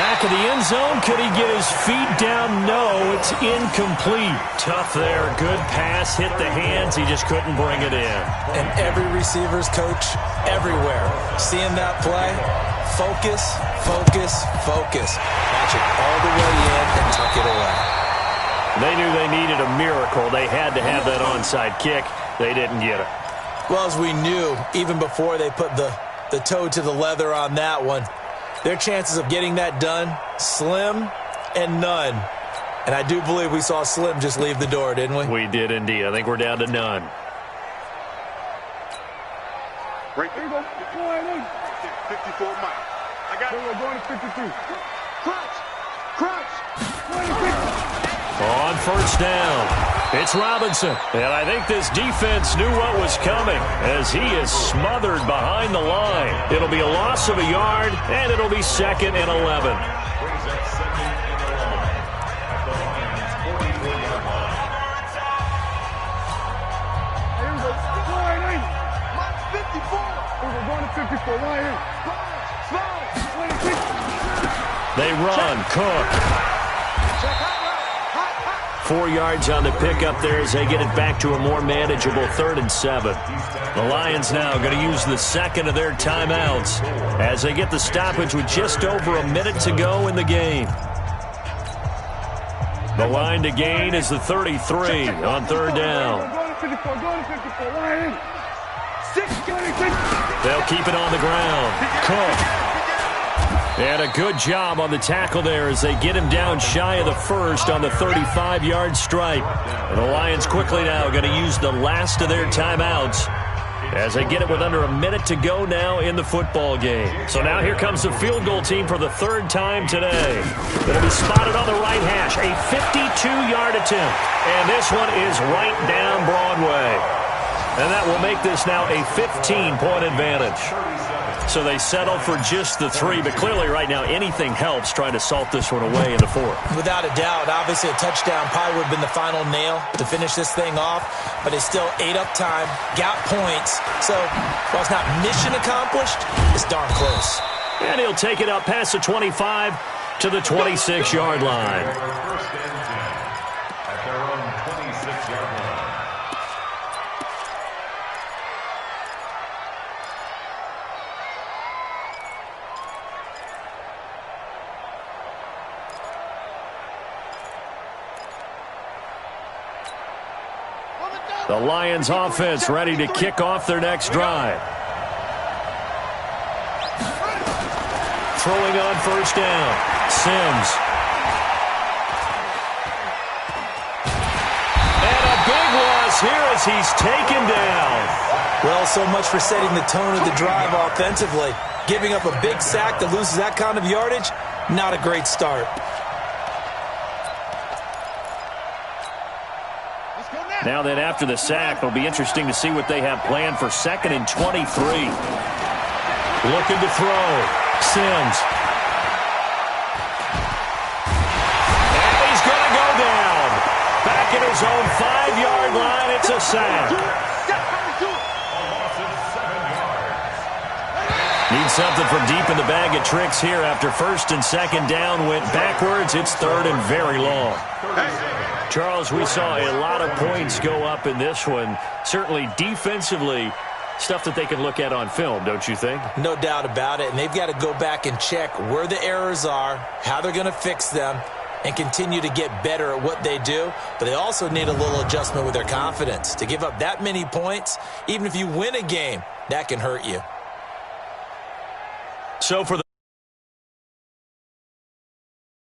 back of the end zone. Could he get his feet down? No, it's incomplete. Tough there. Good pass. Hit the hands. He just couldn't bring it in. And every receiver's coach everywhere, seeing that play, focus, focus, focus. Watch it all the way in and tuck it away. They knew they needed a miracle. They had to have that onside kick. They didn't get it. Well, as we knew, even before they put the toe to the leather on that one, their chances of getting that done, slim and none. And I do believe we saw Slim just leave the door, didn't we? We did indeed. I think we're down to none. Right there you go. 54 Mike. I got it. We're going to 53. Crunch. Crunch. 26. On first down. It's Robinson. And I think this defense knew what was coming as he is smothered behind the line. It'll be a loss of a yard, and it'll be 2nd and 11. Brings up 2nd and 11 at the Lions' 44-yard line. Here we go. Lion. Mike 54. We're going to 54. Lion. 26. They run. Cook. 4 yards on the pickup there as they get it back to a more manageable 3rd and 7. The Lions now going to use the 2nd of their timeouts as they get the stoppage with just over a minute to go in the game. The line to gain is the 33 on 3rd down. Going to 54. Going to 54. Lion. 6. They'll keep it on the ground. Cook. And a good job on the tackle there as they get him down shy of the 1st on the 35-yard stripe. And the Lions quickly now going to use the last of their timeouts as they get it with under a minute to go now in the football game. So now here comes the field goal team for the 3rd time today. It'll be spotted on the right hash, a 52-yard attempt. And this one is right down Broadway. And that will make this now a 15-point advantage. So they settle for just the 3, but clearly right now anything helps trying to salt this one away in the 4th. Without a doubt, obviously a touchdown probably would have been the final nail to finish this thing off, but they still ate up time, got points. So while it's not mission accomplished, it's darn close. And he'll take it up past the 25 to the 26-yard line. 1st and 10 at their own 26-yard line. The Lions offense ready to kick off their next drive. Throwing on first down. Sims. And a big loss here as he's taken down. Well, so much for setting the tone of the drive offensively. Giving up a big sack that loses that kind of yardage, not a great start. Now that after the sack, it'll be interesting to see what they have planned for 2nd and 23. Looking to throw. Sims. And he's going to go down. Back at his own 5-yard line, it's a sack. Need something from deep in the bag of tricks here after 1st and 2nd down went backwards. It's 3rd and very long. Charles, we saw a lot of points go up in this one. Certainly defensively, stuff that they can look at on film, don't you think? No doubt about it. And they've got to go back and check where the errors are, how they're going to fix them, and continue to get better at what they do. But they also need a little adjustment with their confidence. To give up that many points, even if you win a game, that can hurt you. So for the